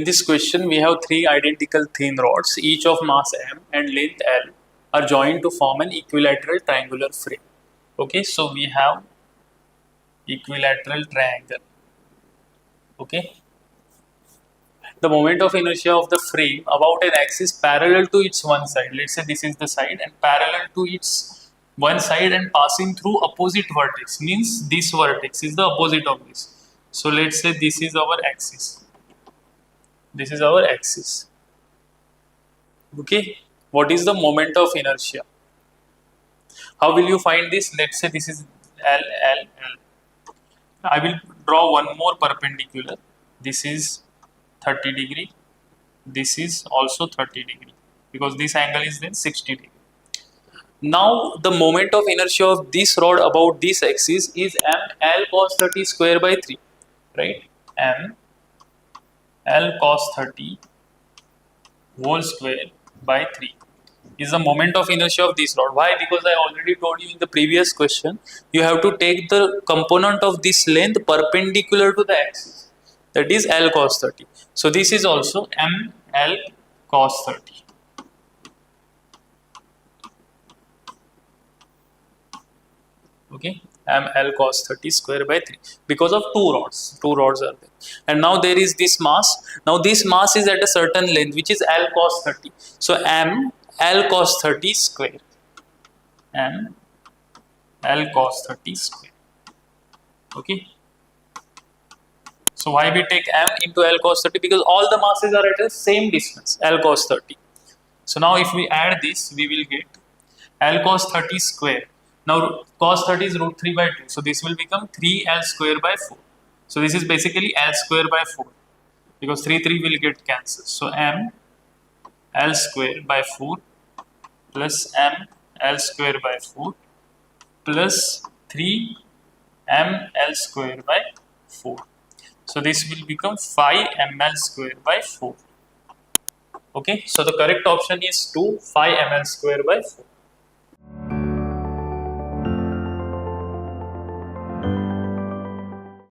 this question, we have three identical thin rods, each of mass m and length l, are joined to form an equilateral triangular frame. Okay, so we have equilateral triangle. Okay, the moment of inertia of the frame about an axis parallel to its one side. Let's say this is the side and parallel to its one side and passing through opposite vertex, means this vertex is the opposite of this. So let's say this is our axis. This is our axis. Okay, what is the moment of inertia? How will you find this? Let's say this is L, L, L. I will draw one more perpendicular. This is 30 degree. This is also 30 degree because this angle is then 60 degree. Now the moment of inertia of this rod about this axis is m L cos 30 square by 3, right? M L cos 30 whole square by 3 is the moment of inertia of this rod. Why? Because I already told you in the previous question, you have to take the component of this length perpendicular to the axis, that is L cos 30. So this is also M L cos 30. Okay, M L cos 30 square by 3 because of two rods are there. And now there is this mass. Now this mass is at a certain length which is L cos 30. So M L cos 30 square. M L cos 30 square. Okay. So why we take M into L cos 30? Because all the masses are at the same distance, L cos 30. So now if we add this, we will get L cos 30 square. Now cos 30 is root 3 by 2. So this will become 3L square by 4. So this is basically L square by 4. Because 3 will get cancelled. So M L square by 4 plus M L square by 4 plus 3 M L square by 4. So this will become 5 ml square by 4. Okay, so the correct option is 2 5 ml square by 4.